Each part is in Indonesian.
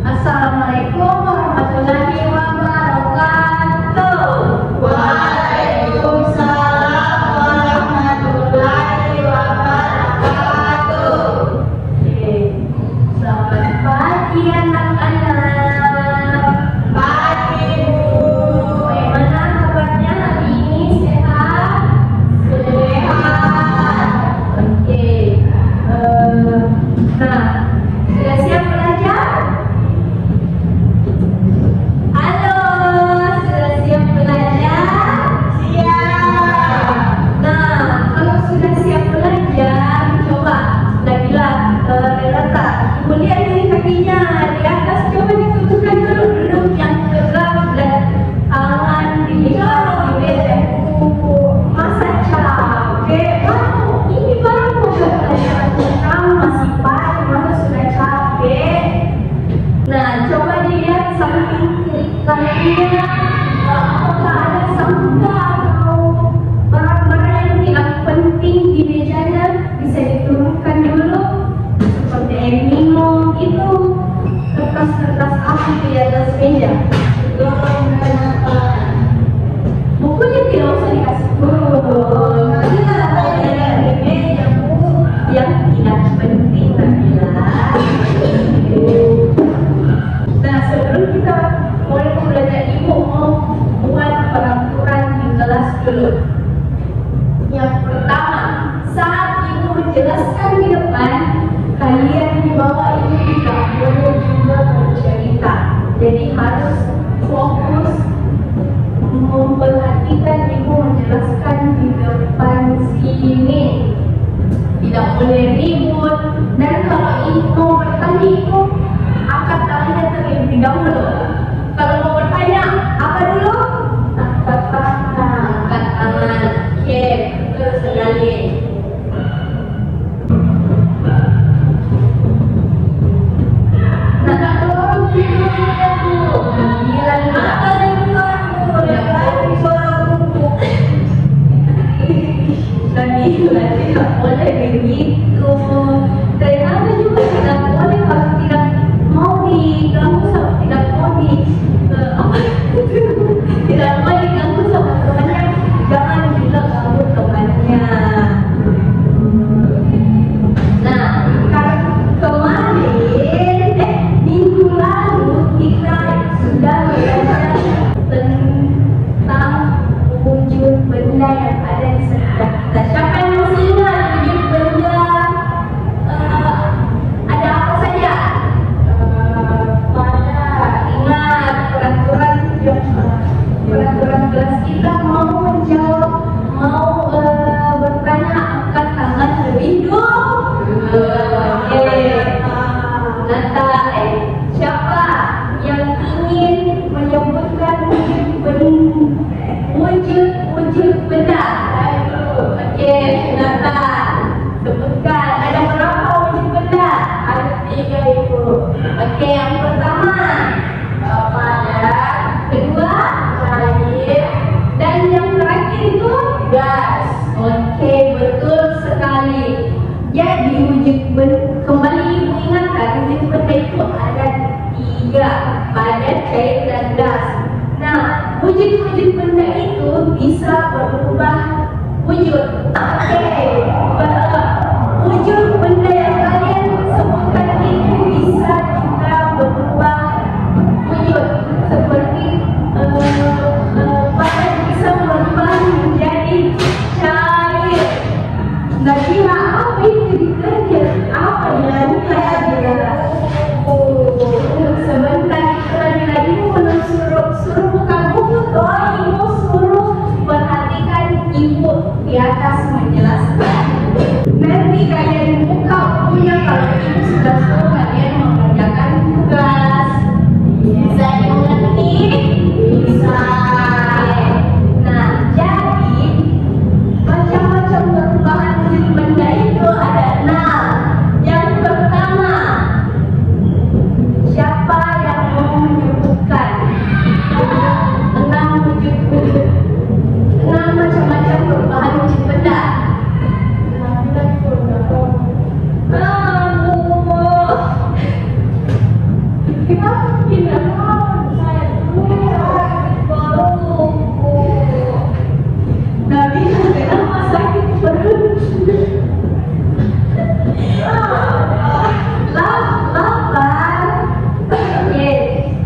Assalamualaikum warahmatullahi wabarakatuh. Waalaikumsalam warahmatullahi wabarakatuh. Selamat pagi anak-anak. Pagi Bu. Bagaimana kabarnya hari ini? Sehat? Sehat. Oke. Sudah siap belajar? Halo, sudah siap belajar? Siap. Kalau sudah siap belajar, coba letak. Ibu lihat ini kakinya di atas, coba ditutukan dulu, duduk yang tegak dan tangan ditaruh di meja. Masa capek? Ini baru pelajaran kamu masih pagi, masa sudah capek? Coba dilihat samping kiri kanannya, apakah ada sampah atau barang-barang yang tidak penting di mejanya, bisa diturunkan dulu, seperti air minum itu, kertas-kertas apa di atas meja. Bukunya tidak usah dikasih turun, kita belajar di meja yang tidak penting sebelum kita mulai belajar, ibu mau buat peraturan di kelas dulu. Yang pertama, saat ibu menjelaskan di depan, kalian di bawah ini tidak boleh juga bercerita. Jadi harus fokus memperhatikan ibu menjelaskan di depan sini. Tidak boleh ribut, dan kalau ibu mau bertanya, ibu angkat tangannya terlebih dahulu. Kalau mau bertanya, apa dulu? Angkat tangan. Oke, betul sekali. Tolong tidurnya Bu. Bilang apa dengar Bu? Yang suara buku. Tadi tidak boleh begitu. Ternyata juga tidak boleh kalau tidak mau diganggu sama tidak boleh diganggu sama temannya, jangan juga ganggu temannya. Minggu lalu kita sudah belajar tentang wujud benda yang ada di sekitar kita. Siapa yang masih ingat wujud benda? Ada apa saja? Ingat peraturan kelas kita, mau menjawab, mau bertanya, angkat tangan lebih dulu. Siapa yang ingin menyebutkan wujud benda? Oke, silakan sebutkan. Ada berapa wujud benda? Ada 3 Ibu. Oke, yang pertama pada, kedua air, dan yang terakhir itu gas. Oke, betul sekali. Jadi wujud benda, kembali ibu ingatkan, wujud benda itu ada 3, padat, cair, dan gas. Wujud-wujud benda itu bisa berubah wujud. Wujud benda yang kalian sebutkan itu bisa juga berubah wujud. Seperti padat bisa berubah menjadi cair. Kira apa itu dikerja? Apa yang saya bilang? Sebentar lagi suruh buka buku tuh, ibu suruh perhatikan ibu di atas menjelaskan. Kita tidak mau saya baru. Nabi kenapa sakit perut? Lapar. Oke,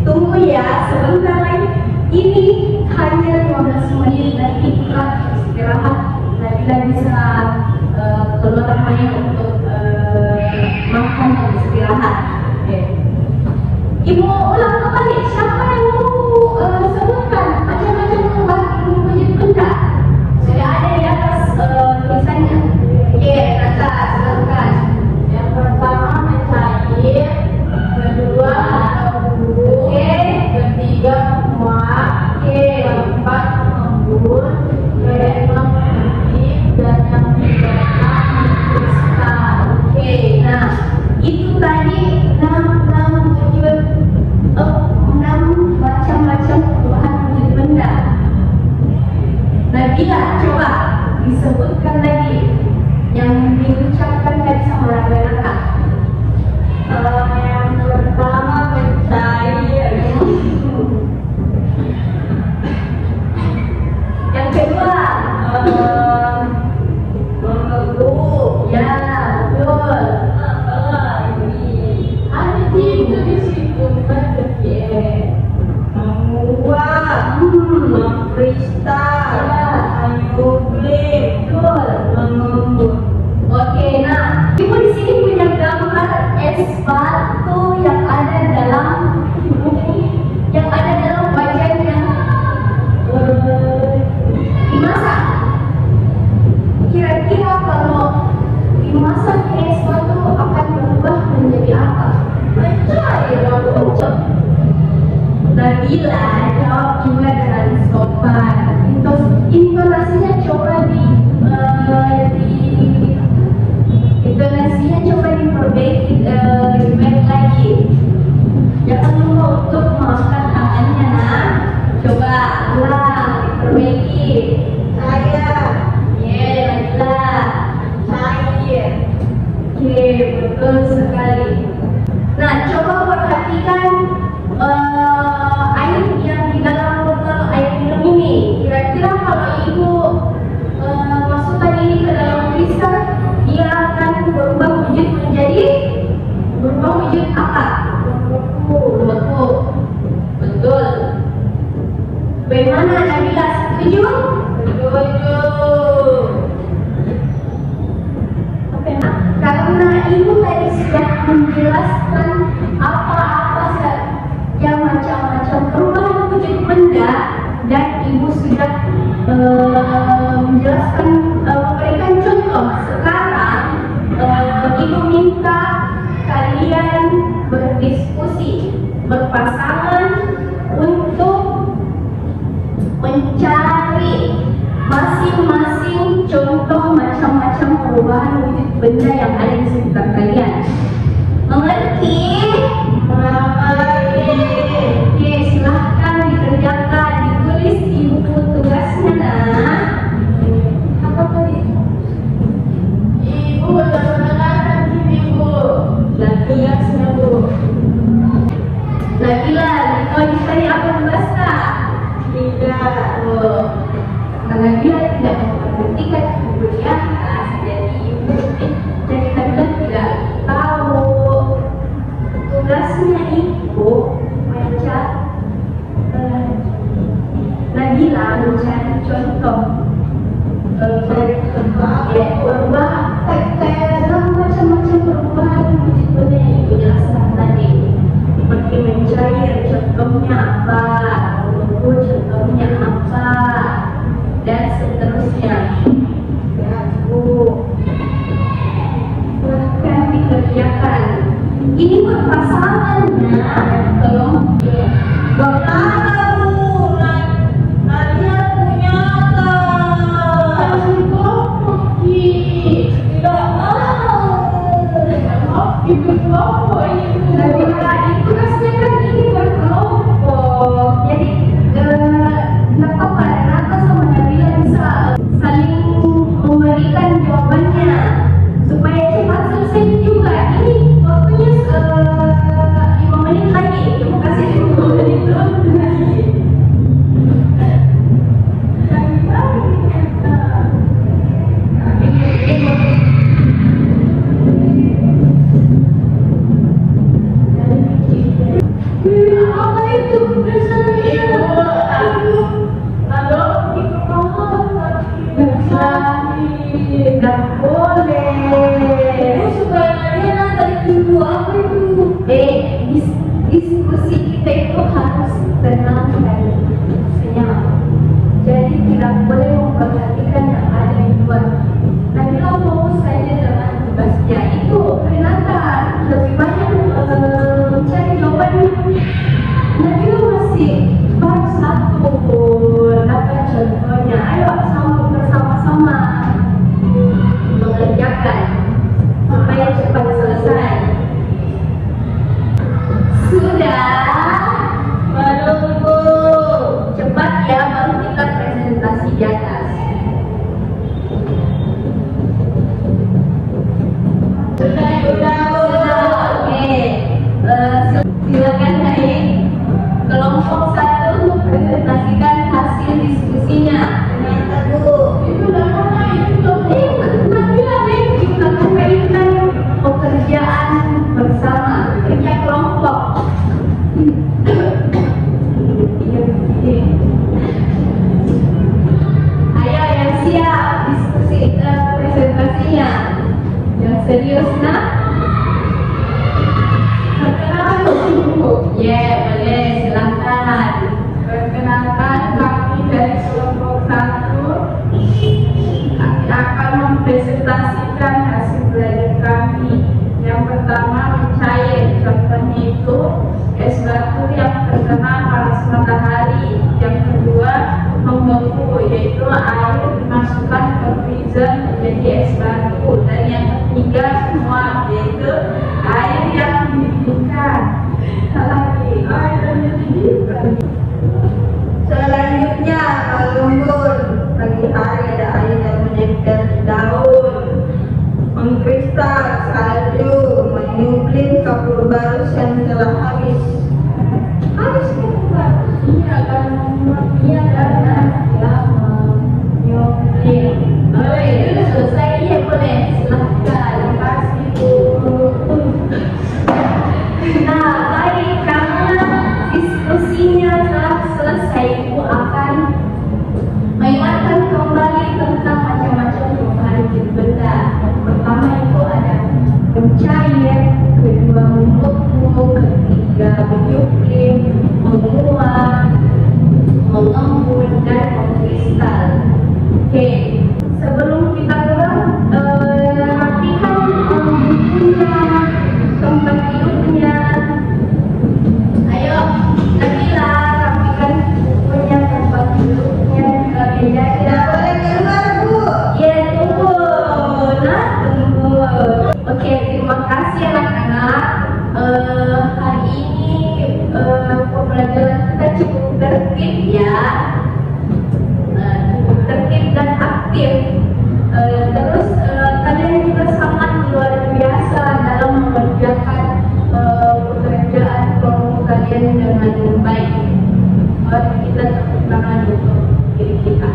tunggu ya sebentar lagi. Ini hanya 15 menit dan istirahat. Nabila bisa keluar rumahnya untuk makan dan istirahat. Oke. Ibu ulang kembali, siapa yang mau sebutkan macam-macam ilmu wujud benda? Sudah ada di atas tulisannya. Oke, Nata, silakan. Yang pertama mencair, kedua tabur, ketiga muat, keempat embun, kelima putih, dan yang kelima kristal. Oke, nah itu tadi 6 wujud, 6 macam-macam perubahan wujud benda. Nabila, coba disebutkan lagi yang diucapkan tadi sama Nabila. Yang pertama mencair, Yang kedua, mengeluh, ya betul. ada itu di situ berdetik, menguap, mengkristal, mengublim, mengembun. Oke, nah ibu di sini punya gambar es batu yang ada dalam wajan yang dimasak. Kira-kira kalau dimasak es batu akan berubah menjadi apa? Mencair, Betul. Nabila jawab juga dengan sopan. Intonasinya coba intonasinya coba diperbaiki lebih baik lagi. Jangan lupa untuk mengangkat tangannya, nah. Coba ulang, diperbaiki. saya, Nabila. cair, Oke, betul sekali. Nah, coba perhatikan air yang di dalam botol air minum ini. Kira-kira kalau ibu masukkan ini ke dalam freezer, dia akan berubah wujud apa? Beku. Betul. Bagaimana Nabila, setuju? setuju. Karena ibu tadi sudah menjelaskan apa-apa saja macam-macam perubahan wujud benda dan ibu sudah menjelaskan memberikan contoh. Sekarang ibu minta kalian berdiskusi berpasangan untuk mencari masing-masing contoh macam-macam perubahan wujud benda yang ada di sekitar kalian. Mengerti? Oke, silahkan dikerjakan, ditulis di buku tugasnya, nah. Apa tadi? Ibu mendengarkan ibu. Dan tugasnya, Bu. Nabila, kau dicari apa bahasa? Tidak. Oh, karena dia tidak memperhatikan ibunya, jadi ibu Nabila tidak tahu tugasnya ibu Nabila mencari contoh perubahan dalam macam-macam perubahan wujud benda yang ibu jelaskan tadi, seperti mencair contohnya apa, membeku contohnya apa, dan seterusnya. Ya, Bu. Silahkan dikerjakan. Ini berpasangan, nah. itu bersama Ibu, lalu ibu kamu nggak boleh. Supaya kalian nonton dulu apa itu? Diskusi kita itu harus tenang dan senyap. Jadi tidak boleh memperhatikan yang ada di luar. Nabila fokus saja dengan tugasnya itu. Kelihatan lebih banyak mencari jawaban. Nabila masih baru satu. Apa contohnya? Ayo sama bersama-sama mengerjakan supaya cepat selesai. Sudah menunggu cepat ya, baru kita presentasi di atas. Sudah, oke. Silakan naik kelompok 1 untuk presentasikan hasil diskusinya. Itu udah mana itu? Kita kembalikan pekerjaan bersama, kerja kelompok. Ayo yang siap diskusi presentasinya. Yang serius nak? Perkenalkan ibu. Boleh, silakan. Perkenalkan, kami dari kelompok 1 akan mempresentasikan hasil belajar kami. Yang pertama mencair, contohnya itu es batu yang terkena panas matahari. Yang kedua membeku, yaitu air dimasukkan ke freezer menjadi es batu. Dan yang ketiga semua, yaitu air yang dididihkan. Lagi air yang dididihkan. Selanjutnya melembur, pagi hari ada air yang menjadikan daun, mengkristal, salju, menyuplin kapur barus yang telah habis. Habis kapur barus? Iya kan, Iya karena lama menyuplin. Oh, itu selesai ya, boleh. Silakan. terima kasih Bu. Nah, baik, karena diskusinya telah selesai, Ibu akan mengingatkan kembali tentang macam-macam perubahan benda. Yang pertama itu ada mencair, kedua membeku, ketiga menyuplin, menguap, mengembun, dan mengkristal. Oke, sebelum kita gerak, rapikan bukunya, tempat duduknya. Ayo, Nabila, rapikan bukunya, tempat duduknya, juga beda-beda. Boleh keluar Bu? Ya, tunggu. Nah, tunggu. Oke, terima kasih anak-anak. Hari ini pembelajaran kita cukup tertib ya. Cukup tertib dan aktif. Terus kalian juga sangat luar biasa dalam mengerjakan pekerjaan kelompok kalian dengan baik. Mari kita tepuk tangan untuk diri kita.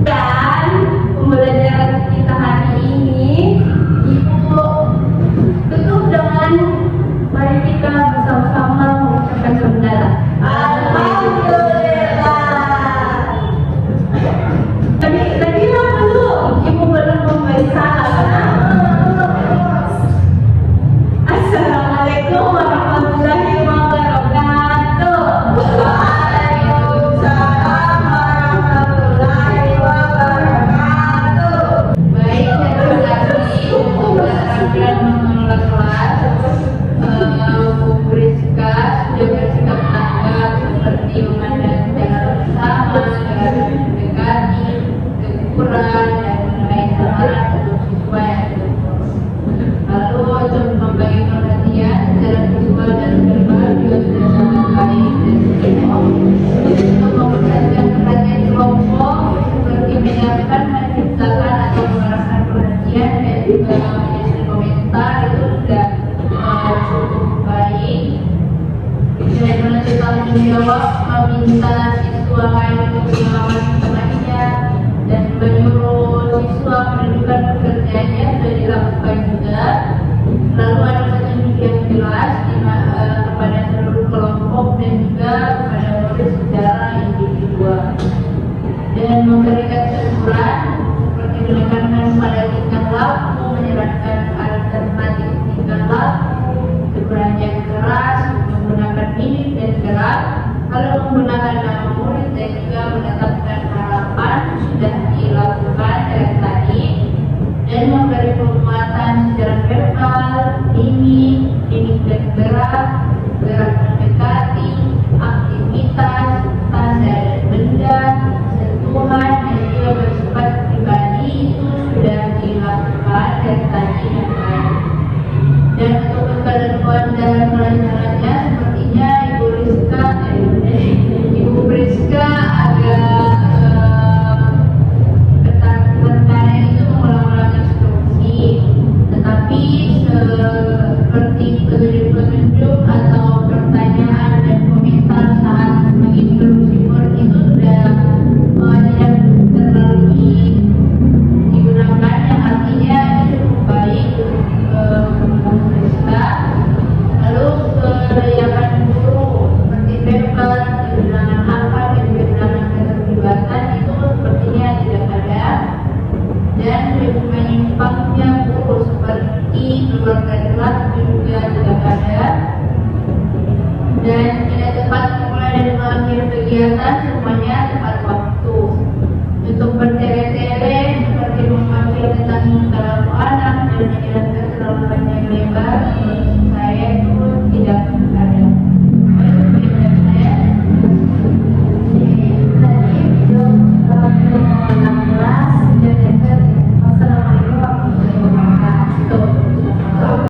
Dan pembelajaran kita hari ini, Ibu tutup dengan mari kita bersama-sama mengucapkan hamdalah. Alhamdulillah. Tadi lah belum, Ibu belum memberi salam. Assalamualaikum warahmatullahi wabarakatuh. Waalaikumsalam warahmatullahi wabarakatuh. Baik, terima kasih pembelajaran mengelola kelas. Bu Priska sudah bersikap tanggap seperti memandang secara bersama, mendekati, kekurangan, dan mengenai semangat untuk siswa yang berkumpul. Lalu untuk membagi perhatian secara visual dan verbal juga sudah sangat baik dan sempurna. Untuk memusatkan perhatian kelompok seperti menyiapkan, menciptakan atau mengarahkan perhatian dan juga menyusun komentar itu sudah cukup baik. Dan menentukan tanggung jawab meminta siswa lain untuk melawan temannya dan menyuruh siswa menunjukkan pekerjaannya sudah dilakukan juga menetapkan harapan sudah dilakukan dari tadi dan memberi penguatan secara verbal, mimik dan gerak mendekati, aktivitas, tanda dan benda, sentuhan dan juga bersifat pribadi itu sudah dilakukan dari tadi yang baik. Dan untuk ketentuan dalam pelajarannya sepertinya Ibu Priska agak ketakutan itu mengulang-ulang instruksi, tetapi seperti petunjuk-petunjuk atau pertanyaan dan komentar saat menginstruksi murid itu sudah tidak terlalu digunakan, yang artinya itu cukup baik untuk Priska. Lalu kelayakan guru seperti verbal, kehilangan apa dan kehilangan keterlibatan itu sepertinya tidak ada, dan menyimpangnya guru seperti keluar dari kelas juga tidak ada, dan tidak tepat memulai dan mengakhiri kegiatan semuanya tepat waktu. Untuk bertele-tele seperti memanggil tentang kalau anak dan menjelaskan terlalu panjang lebar